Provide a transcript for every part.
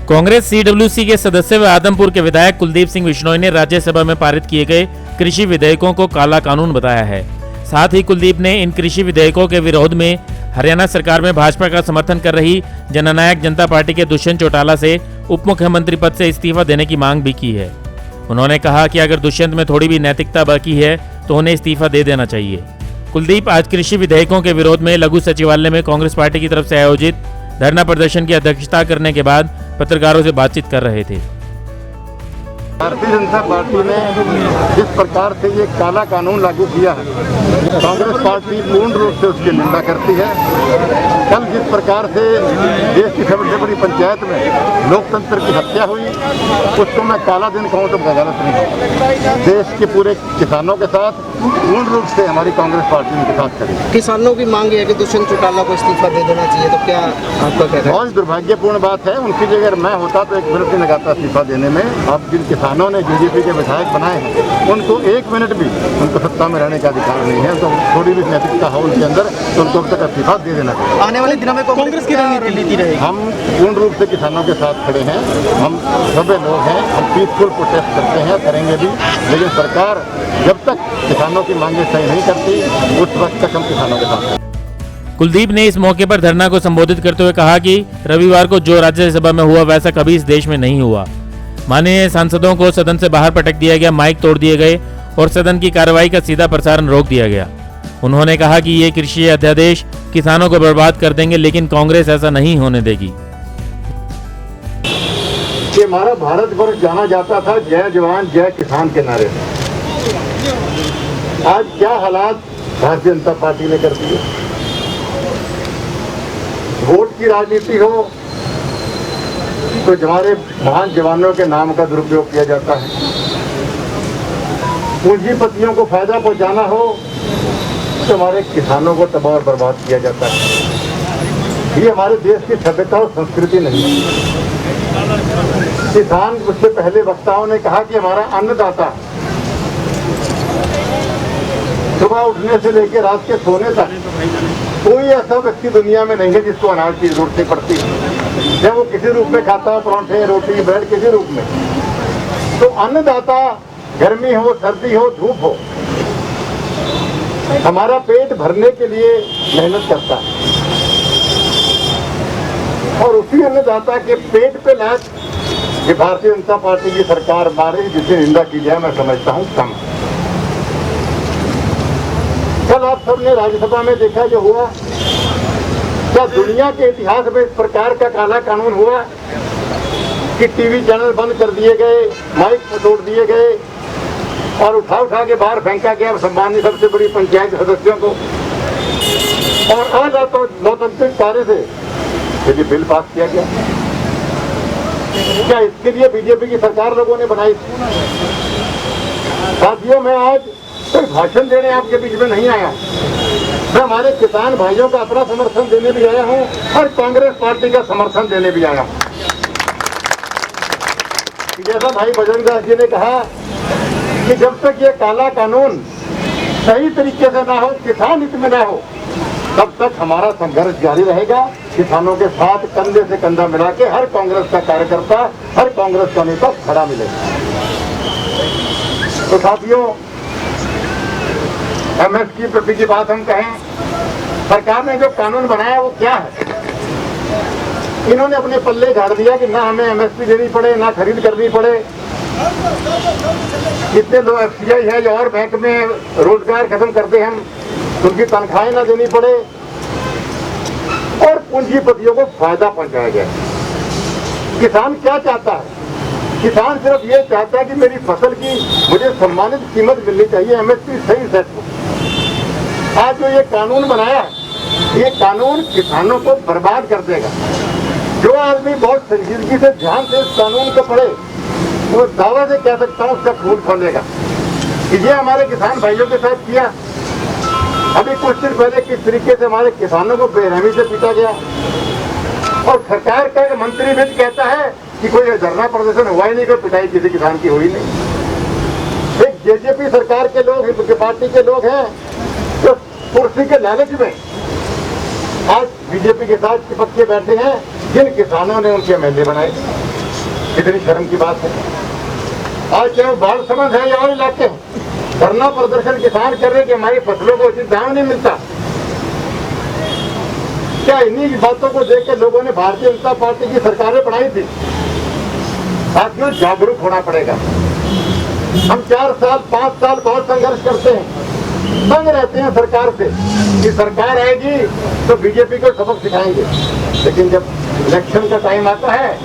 Congress CWC के सदस्य व आदमपुर के विधायक कुलदीप सिंह बिश्नोई ने राज्यसभा में पारित किए गए कृषि विधेयकों को काला कानून बताया है। साथ ही कुलदीप ने इन कृषि विधेयकों के विरोध में हरियाणा सरकार में भाजपा का समर्थन कर रही जननायक जनता पार्टी के दुष्यंत चौटाला से उप मुख्यमंत्री पद से इस्तीफा देने की मांग भी की है। उन्होंने कहा कि अगर दुष्यंत में थोड़ी भी नैतिकता बाकी है तो उन्हें इस्तीफा दे देना चाहिए। कुलदीप आज कृषि विधेयकों के विरोध में लघु सचिवालय में कांग्रेस पार्टी की तरफ से आयोजित धरना प्रदर्शन की अध्यक्षता करने के बाद पत्रकारों से बातचीत कर रहे थे। भारतीय जनता पार्टी ने जिस प्रकार से ये काला कानून लागू किया है, कांग्रेस पार्टी पूर्ण रूप से उसकी निंदा करती है। कल जिस प्रकार से देश की सबसे बड़ी पंचायत में लोकतंत्र की हत्या हुई, उसको मैं काला दिन कहूँ तो गलत नहीं है। देश के पूरे किसानों के साथ पूर्ण रूप से हमारी कांग्रेस पार्टी उनके साथ करेगी। किसानों की मांग है कि दुष्यंत चौटाला को इस्तीफा दे देना चाहिए, तो क्या आपका कहना है? बहुत दुर्भाग्यपूर्ण बात है। उनकी जगह अगर मैं होता तो 1 मिनट नहीं लगाता इस्तीफा देने में। अब जिन किसानों ने बीजेपी के विधायक बनाए हैं, उनको 1 मिनट भी उनको सत्ता में रहने का अधिकार नहीं है। तो थोड़ी भी नैतिकता हो उनके अंदर तो उनको अब तक इस्तीफा दे देना चाहिए। आने वाले दिनों में कांग्रेस की रणनीति रहेगी। हम पूर्ण रूप से किसानों के साथ खड़े हैं। हम सभी लोग हैं, हम पीसफुल प्रोटेस्ट करते हैं, करेंगे भी। लेकिन सरकार जब तक किसानों की मांगें सही नहीं करती, उस वक्त तक हम किसानों के साथ हैं। कुलदीप ने इस मौके पर धरना को संबोधित करते हुए कहा कि रविवार को जो राज्यसभा में हुआ वैसा कभी इस देश में नहीं हुआ। माननीय सांसदों को सदन से बाहर पटक दिया गया, माइक तोड़ दिए गए और सदन की कार्रवाई का सीधा प्रसारण रोक दिया गया। उन्होंने कहा कि ये कृषि अध्यादेश किसानों को बर्बाद कर देंगे, लेकिन कांग्रेस ऐसा नहीं होने देगी। कि हमारा भारतवर्ष जाना जाता था जय जवान जय किसान के नारे से। आज क्या हालात भारतीय जनता पार्टी ने कर दिए। वोट की राजनीति हो तो हमारे महान जवानों के नाम का दुरुपयोग किया जाता है। पूंजीपतियों को फायदा पहुंचाना हो तो हमारे किसानों को तबाह और बर्बाद किया जाता है। ये हमारे देश की सभ्यता और संस्कृति नहीं है। किसान, उससे पहले वक्ताओं ने कहा कि हमारा अन्नदाता सुबह उठने से लेकर रात के सोने तक कोई ऐसा व्यक्ति दुनिया में नहीं है जिसको अनाज की जरूरत नहीं पड़ती। जब वो किसी रूप में खाता है, परांठे, रोटी, ब्रेड, किसी रूप में, तो अन्नदाता गर्मी हो, सर्दी हो, धूप हो, हमारा पेट भरने के लिए मेहनत करता है। और उसी अन्नदाता के पेट पे लाद ये भारतीय जनता पार्टी की सरकार मारे, जिसे निंदा की जाए मैं समझता हूँ कम। कल आप सबने राज्यसभा में देखा जो हुआ, क्या दुनिया के इतिहास में इस प्रकार का काला कानून हुआ कि टीवी चैनल बंद कर दिए गए, माइक तोड़ दिए गए और उठा के बाहर फेंका गया सम्मानित सबसे बड़ी पंचायत सदस्यों को। और आज लोकतांत्रिक कार्य से यदि बिल पास किया गया, क्या इसके लिए बीजेपी की सरकार लोगों ने बनाई? साथियों, मैं आज कोई भाषण देने आपके बीच में नहीं आया। मैं हमारे किसान भाइयों का अपना समर्थन देने भी आया हूं और कांग्रेस पार्टी का समर्थन देने भी आया हूं। जैसा भाई बजरंग दास जी ने कहा कि जब तक ये काला कानून सही तरीके से ना हो, किसान हित में ना हो, तब तक हमारा संघर्ष जारी रहेगा। किसानों के साथ कंधे से कंधा मिला के हर कांग्रेस का कार्यकर्ता, हर कांग्रेस का नेता खड़ा मिलेगा। तो साथियों, एमएसपी की बात हम कहें, सरकार ने जो कानून बनाया वो क्या है? इन्होंने अपने पल्ले झाड़ दिया कि ना हमें एमएसपी देनी पड़े, ना खरीद करनी पड़े। कितने लोग एफसीआई है जो और बैंक में रोजगार खत्म करते हैं, उनकी तनख्वाहें ना देनी पड़े और पूंजीपतियों को फायदा पहुंचाया गया। किसान क्या चाहता है? किसान सिर्फ ये चाहता है कि मेरी फसल की मुझे सम्मानित कीमत मिलनी चाहिए, एमएसपी सही सेट हो। आज जो ये कानून बनाया है, ये कानून किसानों को बर्बाद कर देगा। जो आदमी बहुत संजीदगी से ध्यान से इस कानून को पढ़े, वो दावा से कह सकता हूँ उसका खून खोलेगा कि ये हमारे किसान भाइयों के साथ किया। अभी कुछ दिन पहले किस तरीके से हमारे किसानों को बेरहमी से पीटा गया और सरकार का मंत्री भी कहता है कि कोई धरना प्रदर्शन हुआ ही नहीं, कोई पिटाई किसी किसान की हुई नहीं। एक जेजेपी सरकार के लोग, हिंदू पार्टी के लोग हैं जो कुर्सी के लालच में आज बीजेपी के साथ चिपक के बैठे हैं, जिन किसानों ने उनके एमएलए बनाए। कितनी शर्म की बात है। आज चाहे बाढ़ समझ है या और इलाके हैं, धरना प्रदर्शन किसान कर रहे कि हमारी फसलों को उचित दाम नहीं मिलता। क्या इन्हीं बातों को देख के लोगों ने भारतीय जनता पार्टी की सरकारें बनाई थी? साथियों, जागरूक होना पड़ेगा। हम 4 साल 5 साल बहुत संघर्ष करते हैं, तंग रहते हैं सरकार से कि सरकार आएगी तो बीजेपी को सबक सिखाएंगे, लेकिन जब इलेक्शन का टाइम आता है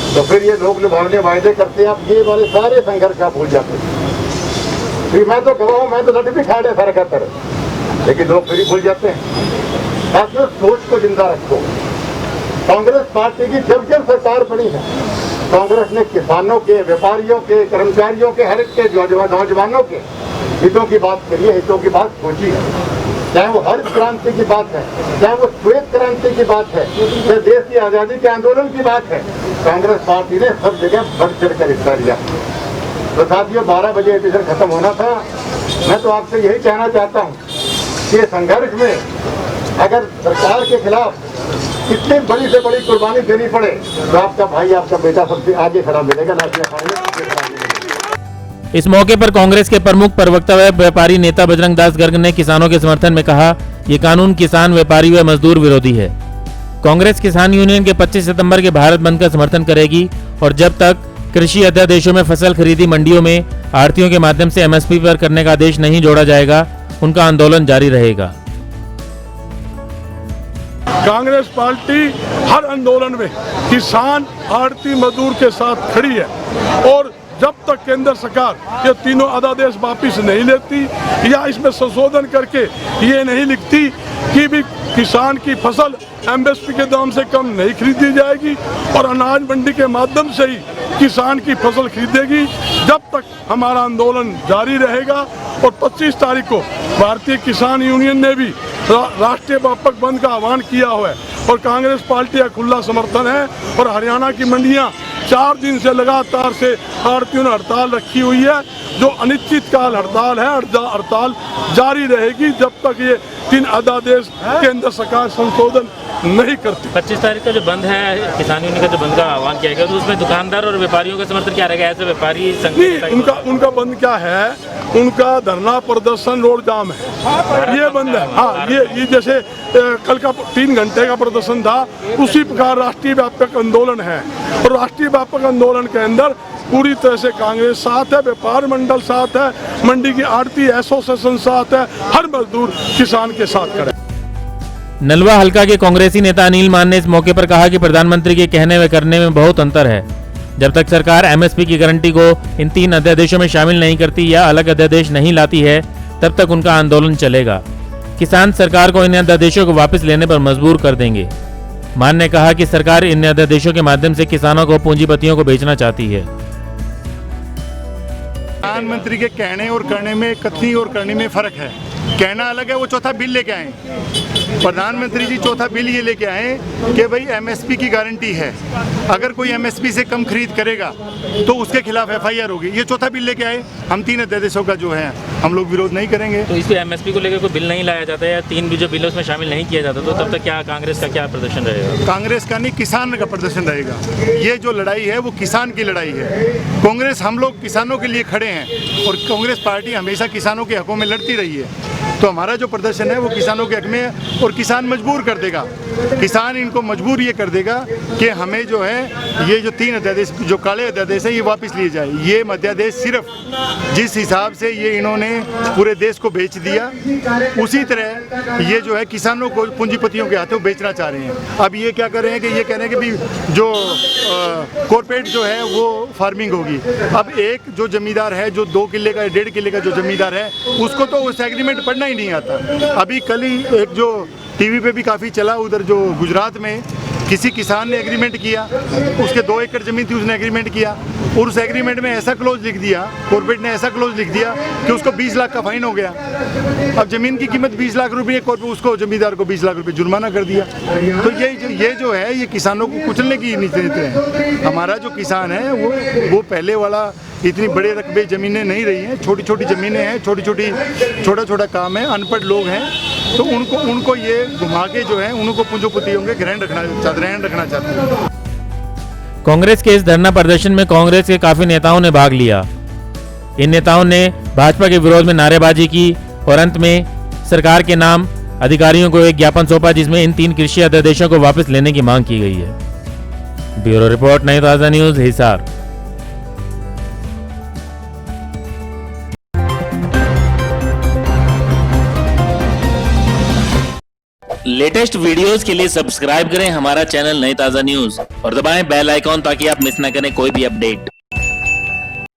तो फिर ये लोग लुभावने वायदे करते हैं। आप ये वाले सारे संघर्ष आप भूल जाते हैं। फिर मैं तो गवाह हूं, मैं तो लट भी खा रहे सारा कहता रहे, लेकिन लोग फिर ही भूल जाते हैं। साथियों, सोच को जिंदा रखो। कांग्रेस पार्टी की जब जब सरकार बनी है, कांग्रेस ने किसानों के, व्यापारियों के, कर्मचारियों के, हर एक के, नौजवानों के हितों की बात करी है, हितों की बात सोची है। चाहे वो हरित क्रांति की बात है, चाहे वो श्वेत क्रांति की बात है, चाहे देश की आजादी के आंदोलन की बात है, कांग्रेस पार्टी ने सब जगह बढ़ चढ़ कर हिस्सा लिया। तो साथियों, 12 बजे एपिसोड खत्म होना था। मैं तो आपसे यही कहना चाहता हूँ कि संघर्ष में अगर सरकार के खिलाफ कितनी बड़ी से बड़ी कुर्बानी देनी पड़े तो आपका भाई, आपका बेटा सबसे आगे खड़ा मिलेगा, इस मौके पर कांग्रेस के प्रमुख प्रवक्ता व व्यापारी नेता बजरंग दास गर्ग ने किसानों के समर्थन में कहा, ये कानून किसान, व्यापारी व मजदूर विरोधी है। कांग्रेस किसान यूनियन के 25 सितंबर के भारत बंद का समर्थन करेगी और जब तक कृषि अध्यादेशों में फसल खरीदी मंडियों में आढ़तियों के माध्यम से एमएसपी पर करने का आदेश नहीं जोड़ा जाएगा, उनका आंदोलन जारी रहेगा। कांग्रेस पार्टी हर आंदोलन में किसान, आढ़ती, मजदूर के साथ खड़ी है और जब तक केंद्र सरकार ये तीनों अध्यादेश वापिस नहीं लेती या इसमें संशोधन करके ये नहीं लिखती कि भी किसान की फसल एमएसपी के दाम से कम नहीं खरीदी जाएगी और अनाज मंडी के माध्यम से ही किसान की फसल खरीदेगी, जब तक हमारा आंदोलन जारी रहेगा। और 25 तारीख को भारतीय किसान यूनियन ने भी राष्ट्रीय व्यापक बंद का आह्वान किया हुआ है और कांग्रेस पार्टी का खुला समर्थन है। और हरियाणा की मंडियां 4 दिन से लगातार से आढ़तियों ने हड़ताल रखी हुई है, जो अनिश्चितकाल हड़ताल है। हड़ताल जारी रहेगी जब तक ये 3 अध्यादेश केंद्र सरकार संशोधन नहीं करती। 25 तारीख का जो बंद है, किसान यूनियन का जो बंद का आह्वान किया गया, तो उसमें दुकानदार और व्यापारियों का समर्थन क्या रहेगा? ऐसे व्यापारी उनका बंद क्या है? उनका धरना प्रदर्शन रोड जाम है, ये बंद है। हाँ, ये जैसे कल का 3 घंटे का प्रदर्शन था, उसी प्रकार राष्ट्रीय व्यापक आंदोलन है और राष्ट्रीय व्यापक आंदोलन के अंदर पूरी तरह से कांग्रेस साथ है, व्यापार मंडल साथ है, मंडी की आढ़ती एसोसिएशन साथ है, हर मजदूर किसान के साथ खड़े। नलवा हल्का के कांग्रेसी नेता अनिल मान ने इस मौके पर कहा कि प्रधानमंत्री के कहने व करने में बहुत अंतर है। जब तक सरकार एमएसपी की गारंटी को इन 3 अध्यादेशों में शामिल नहीं करती या अलग अध्यादेश नहीं लाती है, तब तक उनका आंदोलन चलेगा। किसान सरकार को इन अध्यादेशों को वापस लेने पर मजबूर कर देंगे। मान ने कहा कि सरकार इन अध्यादेशों के माध्यम से किसानों को, पूंजीपतियों को बेचना चाहती है। प्रधानमंत्री के कहने और करने में, कथनी और करने में फर्क है। कहना अलग है, वो चौथा बिल लेके आए। प्रधानमंत्री जी चौथा बिल ये लेके आए कि भाई एमएसपी की गारंटी है, अगर कोई एमएसपी से कम खरीद करेगा तो उसके खिलाफ एफआईआर होगी। ये चौथा बिल लेके आए। हम 3 अध्यादेशों का जो है हम लोग विरोध नहीं करेंगे। तो इसको एमएसपी को लेकर कोई बिल नहीं लाया जाता है या 3 जो बिल उसमें शामिल नहीं किया जाता, तो तब तक क्या कांग्रेस का क्या प्रदर्शन रहेगा? कांग्रेस का नहीं, किसान का प्रदर्शन रहेगा। ये जो लड़ाई है वो किसान की लड़ाई है। कांग्रेस, हम लोग किसानों के लिए खड़े हैं और कांग्रेस पार्टी हमेशा किसानों के हकों में लड़ती रही है। तो हमारा जो प्रदर्शन है वो किसानों के हक में है और किसान मजबूर कर देगा। किसान इनको मजबूर ये कर देगा कि हमें जो है ये जो 3 अध्यादेश, जो काले अध्यादेश है, ये वापस लिए जाए। ये अध्यादेश सिर्फ जिस हिसाब से ये इन्होंने पूरे देश को बेच दिया, उसी तरह ये जो है किसानों को, पूंजीपतियों के हाथों बेचना चाह रहे हैं। अब ये क्या कर रहे हैं कि ये कह रहे हैं कि भी जो कॉर्पोरेट जो है वो फार्मिंग होगी। अब एक जो जमींदार है, जो 2 किले का, 1.5 किले का जो जमींदार है, उसको तो उस एग्रीमेंट पढ़ना ही नहीं आता। अभी कल ही एक जो टीवी पे भी काफ़ी चला, उधर जो गुजरात में किसी किसान ने एग्रीमेंट किया, उसके 2 एकड़ ज़मीन थी, उसने एग्रीमेंट किया और उस एग्रीमेंट में ऐसा क्लोज लिख दिया, कॉर्पोरेट ने ऐसा क्लोज लिख दिया कि उसको 20 लाख का फाइन हो गया। अब ज़मीन की कीमत 20 लाख रुपये, कॉर्पोरेट उसको जमींदार को 20 लाख रुपये जुर्माना कर दिया। तो ये जो है ये किसानों को कुचलने की नीति है। हमारा जो किसान है वो पहले वाला इतनी बड़े रकबे ज़मीनें नहीं रही हैं, छोटी छोटी ज़मीनें हैं, छोटा काम है, अनपढ़ लोग हैं, तो उनको ये घुमा के जो है उनको पूंजीपतियों के ग्रहण रखना चाहते हैं। कांग्रेस के इस धरना प्रदर्शन में कांग्रेस के काफी नेताओं ने भाग लिया। इन नेताओं ने भाजपा के विरोध में नारेबाजी की और अंत में सरकार के नाम अधिकारियों को एक ज्ञापन सौंपा, जिसमें इन 3 कृषि अध्यादेशों को वापस लेने की मांग की गई है। ब्यूरो रिपोर्ट, नई ताज़ा न्यूज, हिसार। लेटेस्ट वीडियोस के लिए सब्सक्राइब करें हमारा चैनल नई ताज़ा न्यूज और दबाएं बेल आइकॉन ताकि आप मिस न करें कोई भी अपडेट।